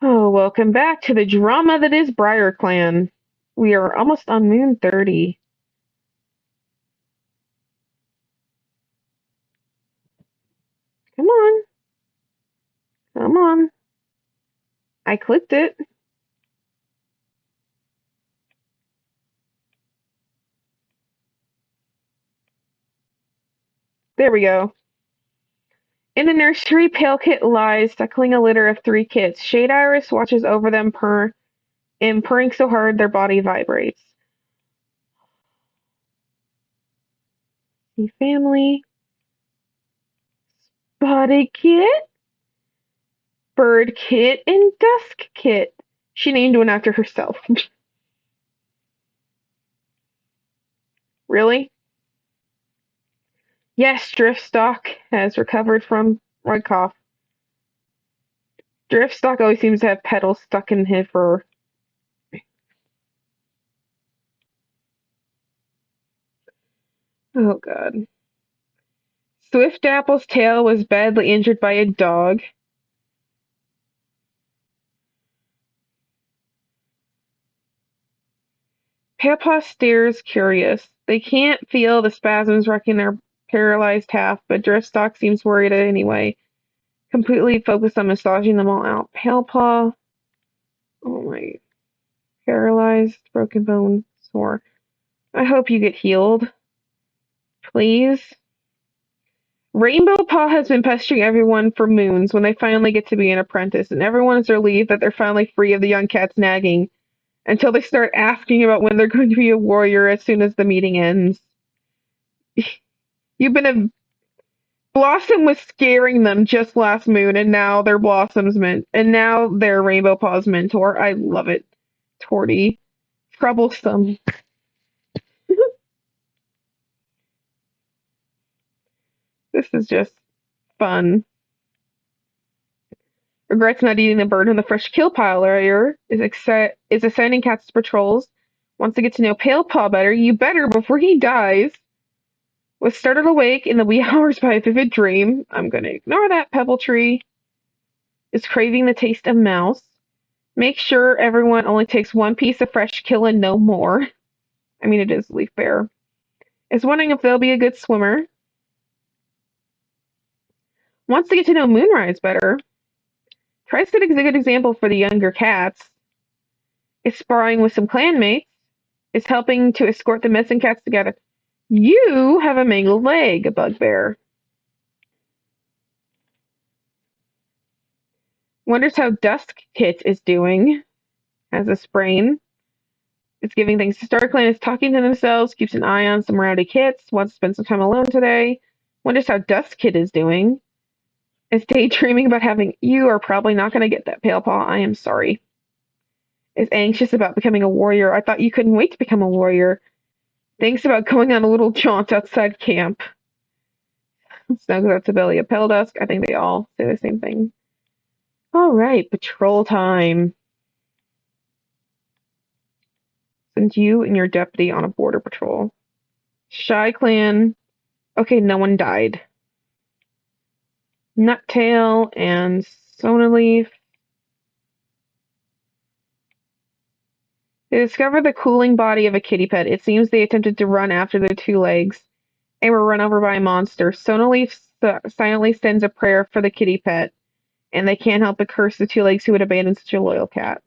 Oh, welcome back to the drama that is Briarclan. We are almost on Moon 30. Come on, come on. I clicked it. There we go. In the nursery, Pale Kit lies, suckling a litter of three kits. Shade Iris watches over them and purring so hard their body vibrates. The family, Spotted Kit, Bird Kit, and Dusk Kit. She named one after herself. Really? Yes, Driftstock has recovered from Rydkoff. Driftstock always seems to have petals stuck in his fur. Oh god. Swift Apple's tail was badly injured by a dog. Papa stares curious. They can't feel the spasms wrecking their paralyzed half, but Driftstock seems worried anyway, completely focused on massaging them all out. Palepaw, oh my, paralyzed, broken bone, sore. I hope you get healed. Please. Rainbow Paw has been pestering everyone for moons when they finally get to be an apprentice, and everyone is relieved that they're finally free of the young cat's nagging until they start asking about when they're going to be a warrior as soon as the meeting ends. You've been a Blossom was scaring them just last moon, and now they're and now they're Rainbow Paw's mentor. I love it. Torty. Troublesome. This is just fun. Regrets not eating the bird in the fresh kill pile earlier. Is assigning cats to patrols. Wants to get to know Pale Paw better. You better before he dies. Was startled awake in the wee hours by a vivid dream. I'm gonna ignore that. Pebble Tree is craving the taste of mouse. Make sure everyone only takes one piece of fresh kill and no more. I mean, it is Leaf Bear. Is wondering if they'll be a good swimmer. Wants to get to know Moonrise better. Tries to set a good example for the younger cats. Is sparring with some clanmates. Is helping to escort the missing cats together. You have a mangled leg, a bugbear. Wonders how Dusk Kit is doing. Has a sprain. It's giving things to Starkland. Is talking to themselves. Keeps an eye on some rowdy kits. Wants to spend some time alone today. Wonders how Dusk Kit is doing. Is daydreaming about having. You are probably not going to get that, Pale Paw. I am sorry. Is anxious about becoming a warrior. I thought you couldn't wait to become a warrior. Thinks about going on a little jaunt outside camp. Snuggles out to belly of Pale Dusk. I think they all say the same thing. All right, patrol time. Send you and your deputy on a border patrol. Shy Clan. Okay, no one died. Nuttail and Sonaleaf. They discover the cooling body of a kitty pet. It seems they attempted to run after their two legs and were run over by a monster. Sonaleaf silently sends a prayer for the kitty pet, and they can't help but curse the two legs who would abandon such a loyal cat.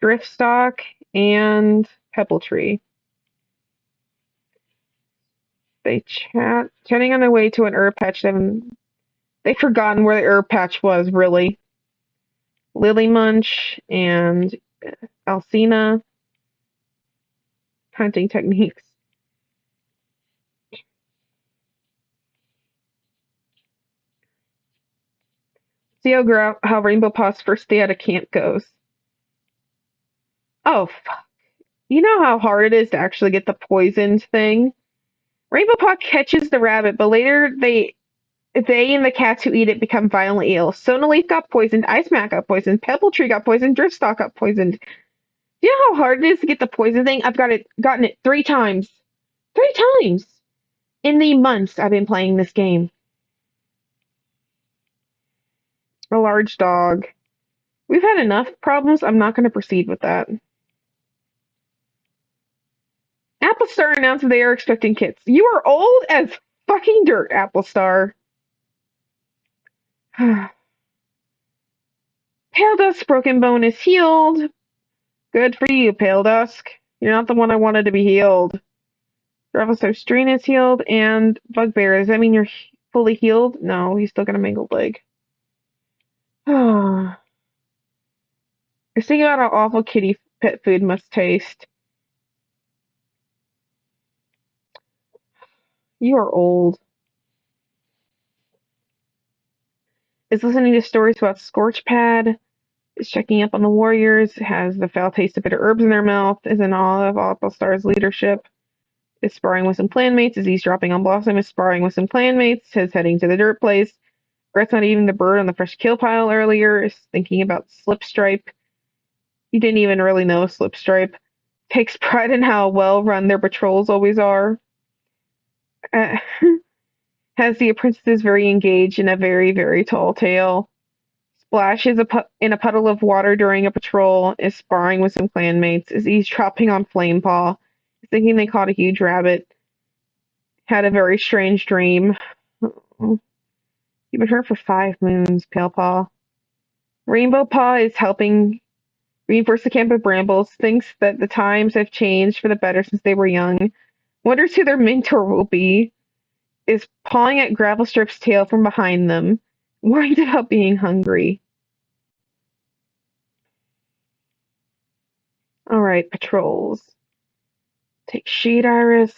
Driftstock and Pebble Tree. They chatting on their way to an herb patch. They've forgotten where the herb patch was, really. Lily Munch and Alcina. Hunting techniques. See how Rainbow Paw's first day out of camp goes. Oh, fuck. You know how hard it is to actually get the poisoned thing? Rainbow Paw catches the rabbit, but later they and the cats who eat it become violently ill. Sonaleaf got poisoned, Ice Mac got poisoned, Pebble Tree got poisoned, Driftstock got poisoned. Do you know how hard it is to get the poison thing? I've gotten it 3 times. 3 times in the months I've been playing this game. A large dog. We've had enough problems. I'm not going to proceed with that. Applestar announces they are expecting kids. You are old as fucking dirt, Applestar. Pale Dusk's broken bone is healed. Good for you, Pale Dusk. You're not the one I wanted to be healed. Gravelstone's drain is healed, and Bugbear, does that mean you're fully healed? No, he's still got a mangled leg. I was thinking about how awful kitty pet food must taste. You are old. Is listening to stories about Scorchpad. Is checking up on the warriors. Has the foul taste of bitter herbs in their mouth. Is in awe of Applestar's leadership. Is sparring with some clanmates. Is eavesdropping on Blossom. Is sparring with some clanmates. Is heading to the dirt place. Regrets not eating the bird on the fresh kill pile earlier. Is thinking about Slipstripe. He didn't even really know Slipstripe. Takes pride in how well run their patrols always are. Uh, has the apprentices very engaged in a very, very tall tale. Splashes in a puddle of water during a patrol. Is sparring with some clanmates. Is eavesdropping on Flamepaw. Is thinking they caught a huge rabbit. Had a very strange dream. You've been hurt for 5 moons, Palepaw. Rainbow Paw is helping reinforce the camp of brambles. Thinks that the times have changed for the better since they were young. Wonders who their mentor will be. Is pawing at Gravelstrip's tail from behind them. Worried about being hungry. Alright, patrols. Take Sheet Iris,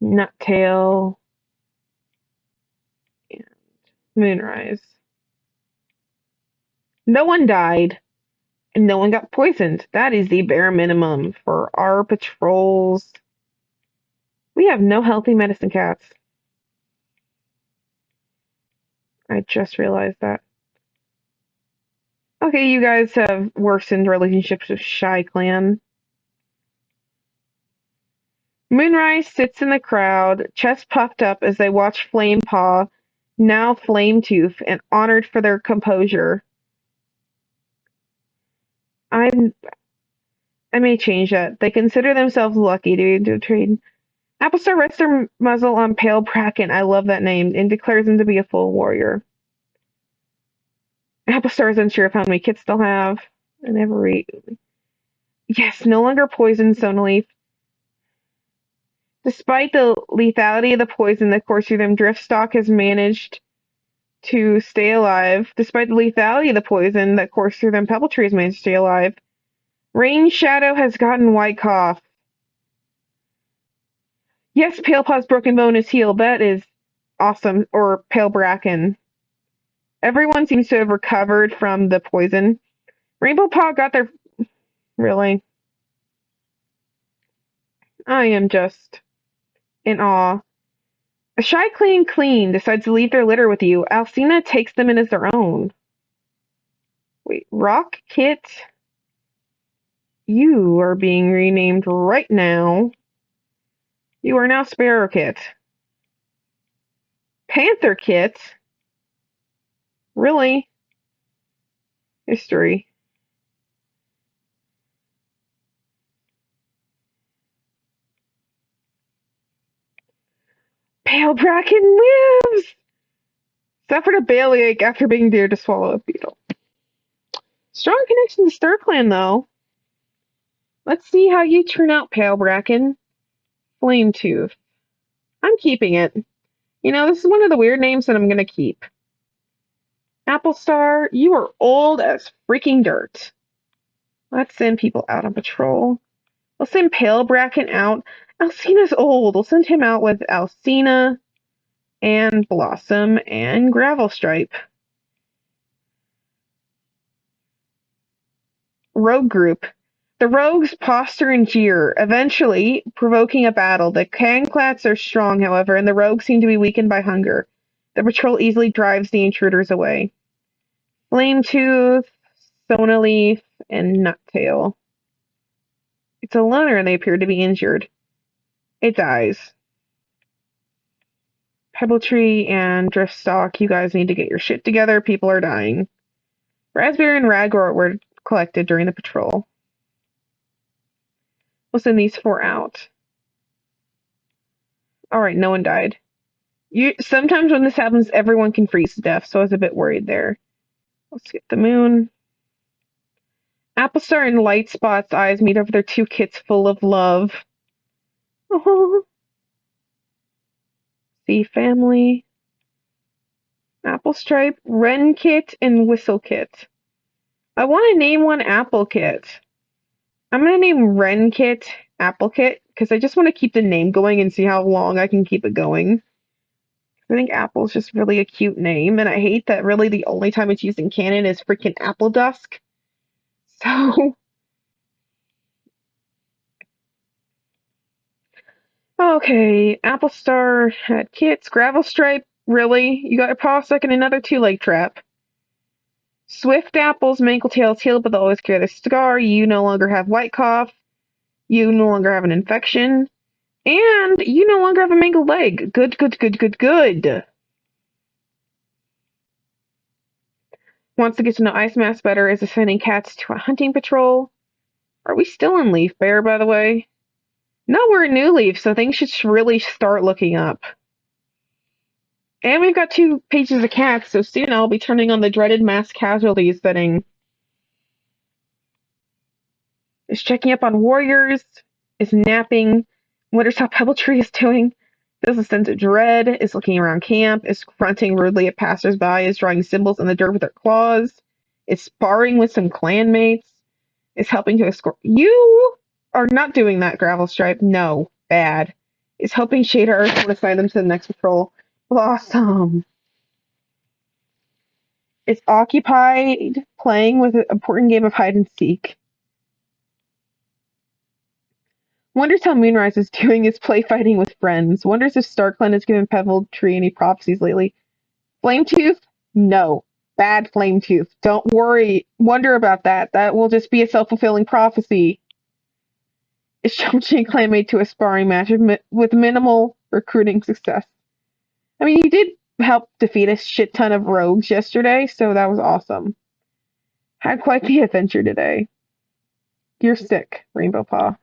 Nuttail, and Moonrise. No one died, and no one got poisoned. That is the bare minimum for our patrols. We have no healthy medicine cats. I just realized that. Okay, you guys have worsened relationships with Shy Clan. Moonrise sits in the crowd, chest puffed up as they watch Flamepaw, now Flametooth, and honored for their composure. I may change that. They consider themselves lucky to do a trade. Applestar rests their muzzle on Pale Bracken, I love that name, and declares him to be a full warrior. Applestar is unsure of how many kits they'll have. I never read. Yes, no longer poisoned, Sonaleaf. Despite the lethality of the poison that coursed through them, Driftstock has managed to stay alive. Despite the lethality of the poison that coursed through them, Pebbletree has managed to stay alive. Rain Shadow has gotten White Cough. Yes, Palepaw's broken bone is healed. That is awesome. Or Pale Bracken. Everyone seems to have recovered from the poison. Rainbow Paw got their... Really? I am just in awe. A Shy Clean decides to leave their litter with you. Alcina takes them in as their own. Wait, Rock Kit? You are being renamed right now. You are now Sparrow Kit. Panther Kit? Really? History. Pale Bracken lives! Suffered a bellyache after being dared to swallow a beetle. Strong connection to StirClan, though. Let's see how you turn out, Pale Bracken. Flametooth. I'm keeping it. You know, this is one of the weird names that I'm gonna keep. Applestar, you are old as freaking dirt. Let's send people out on patrol. We'll send Pale Bracken out. Alcina's old. We'll send him out with Alcina and Blossom and Gravelstripe. Rogue group. The rogues posture and jeer, eventually provoking a battle. The Canclats are strong, however, and the rogues seem to be weakened by hunger. The patrol easily drives the intruders away. Flametooth, Sonaleaf, and Nuttail. It's a loner and they appear to be injured. It dies. Pebbletree and Driftstock, you guys need to get your shit together. People are dying. Raspberry and Ragwort were collected during the patrol. We'll send these 4 out. Alright, no one died. Sometimes when this happens, everyone can freeze to death, so I was a bit worried there. Let's get the moon. Applestar and Lightspot's eyes meet over their 2 kits full of love. Oh. See family. Applestripe, Wren Kit, and Whistle Kit. I want to name one Apple Kit. I'm going to name Wren Kit Apple Kit because I just want to keep the name going and see how long I can keep it going. I think Apple's just really a cute name, and I hate that really the only time it's used in canon is freaking Apple Dusk. So, okay, Applestar had kits. Gravelstripe, really? You got your paw stuck in another 2-leg trap. Swift Apple's Mankletail's healed, but they'll always carry the scar. You no longer have white cough. You no longer have an infection. And you no longer have a mangled leg. Good, good, good, good, good. Wants to get to know Ice Mask better is assigning cats to a hunting patrol. Are we still in Leaf Bear, by the way? No, we're in New Leaf, so things should really start looking up. And we've got 2 pages of cats, so soon I'll be turning on the dreaded mass casualties setting. Is checking up on warriors, is napping, wonders how Pebbletree is doing, feels a sense of dread, is looking around camp, is grunting rudely at passersby, is drawing symbols in the dirt with her claws, is sparring with some clanmates, is helping to escort. You are not doing that, Gravelstripe. No, bad. Is helping Shade Earth and assign them to the next patrol. Blossom is occupied playing with an important game of hide and seek. Wonders how Moonrise is doing his play fighting with friends. Wonders if StarClan has given Pebbletree any prophecies lately. Flametooth? No. Bad Flametooth. Don't worry. Wonder about that. That will just be a self-fulfilling prophecy. Is challenging Clanmate to a sparring match with minimal recruiting success. I mean, he did help defeat a shit ton of rogues yesterday, so that was awesome. Had quite the adventure today. You're sick, Rainbow Paw.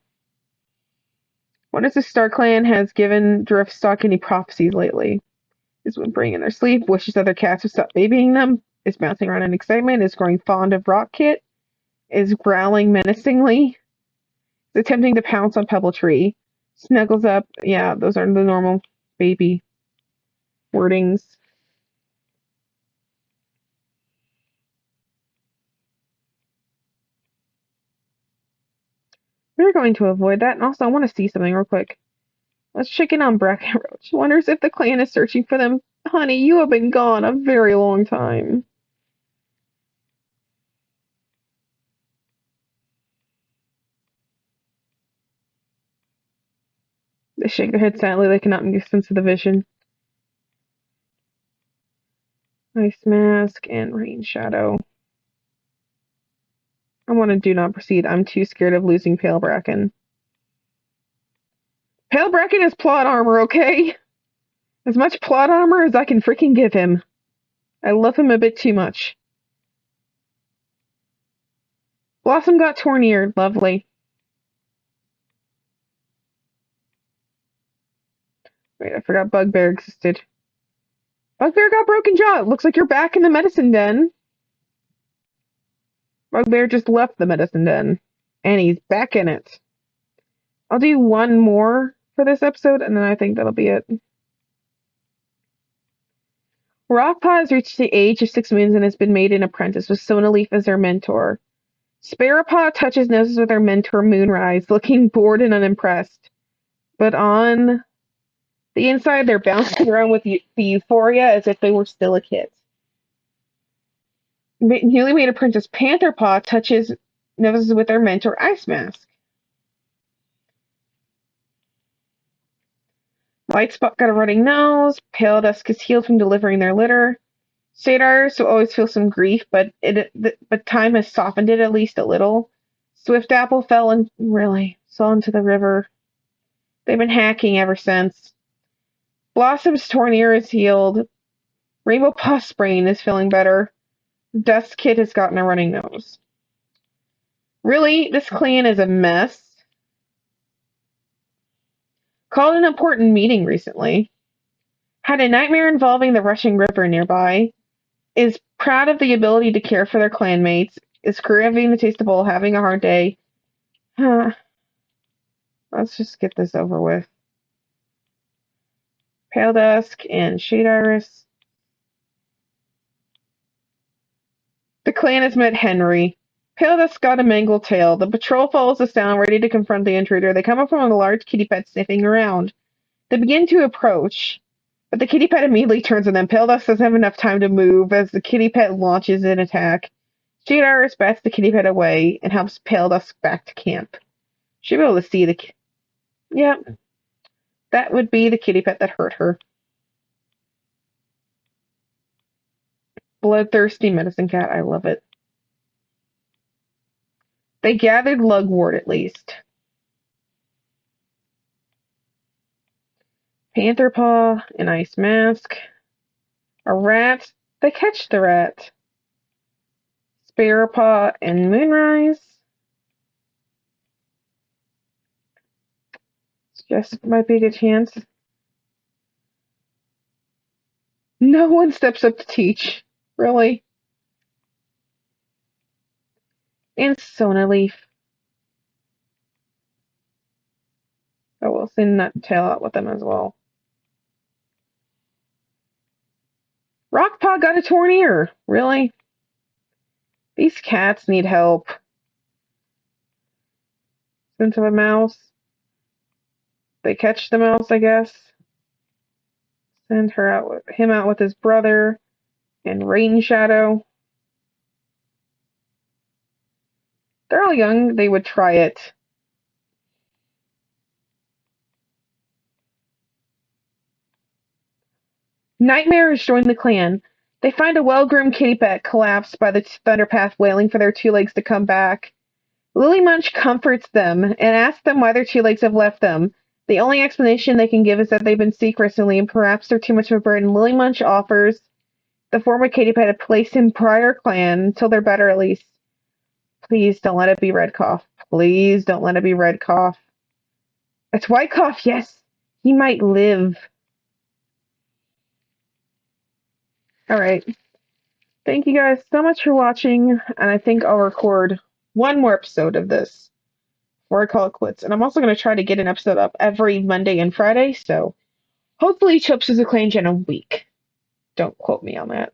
What is the StarClan has given Driftstock any prophecies lately? Is whimpering in their sleep, wishes other cats would stop babying them, is bouncing around in excitement, is growing fond of Rockkit, is growling menacingly, is attempting to pounce on Pebbletree, snuggles up. Yeah, those are the normal baby wordings. We're going to avoid that, and also I want to see something real quick. Let's check in on Brackenroach. Wonders if the clan is searching for them. Honey, you have been gone a very long time. They shake their heads sadly. They cannot make sense of the vision. Ice Mask and Rain Shadow. I want to do not proceed. I'm too scared of losing Pale Bracken. Pale Bracken has plot armor, okay? As much plot armor as I can freaking give him. I love him a bit too much. Blossom got torn-eared. Lovely. Wait, I forgot Bugbear existed. Bugbear got broken jaw. It looks like you're back in the medicine den. Bugbear just left the medicine den. And he's back in it. I'll do one more for this episode, and then I think that'll be it. Rockpaw has reached the age of 6 moons and has been made an apprentice with Sonaleaf as their mentor. Sparrowpaw touches noses with her mentor Moonrise, looking bored and unimpressed. But on the inside, they're bouncing around with the euphoria as if they were still a kid. Newly made apprentice Pantherpaw touches noses with their mentor Ice Mask. Lightspot got a running nose. Pale Dusk is healed from delivering their litter. Sadar so always feels some grief, but time has softened it at least a little. Swift Apple fell into the river. They've been hacking ever since. Blossom's torn ear is healed. Rainbow Paw's sprain is feeling better. Dust Kid has gotten a running nose. Really, this clan is a mess. Called an important meeting recently. Had a nightmare involving the rushing river nearby. Is proud of the ability to care for their clanmates. Is craving the taste of bowl, having a hard day. Huh. Let's just get this over with. Pale Dusk and Shade Iris. The clan has met Henry. Pale Dusk got a mangled tail. The patrol follows us down, ready to confront the intruder. They come up on a large kitty pet sniffing around. They begin to approach, but the kitty pet immediately turns on them. Pale Dusk doesn't have enough time to move as the kitty pet launches an attack. Shade Iris bats the kitty pet away and helps Pale Dusk back to camp. She'll be able to see the... Yep, that would be the kitty pet that hurt her. Bloodthirsty medicine cat. I love it. They gathered Lugwort at least. Panther Paw, an ice mask, a rat. They catch the rat. Sparrow Paw and Moonrise. Just might be a good chance. No one steps up to teach. Really? And Sona Leaf. Oh, we'll send that tail out with them as well. Rockpaw got a torn ear. Really? These cats need help. Scent of a mouse. They catch the mouse, I guess. Send him out with his brother and Rain Shadow. They're all young. They would try it. Nightmares join the clan. They find a well-groomed kitty pet collapsed by the Thunderpath, wailing for their two legs to come back. Lily Munch comforts them and asks them why their two legs have left them. The only explanation they can give is that they've been sick recently and perhaps they're too much of a burden. Lily Munch offers the former kitty pet a place in Briarclan until they're better at least. Please don't let it be Red Cough. Please don't let it be Red Cough. It's White Cough, yes. He might live. Alright. Thank you guys so much for watching, and I think I'll record one more episode of this before I call it quits. And I'm also going to try to get an episode up every Monday and Friday, so hopefully Chips is a clan in a week. Don't quote me on that.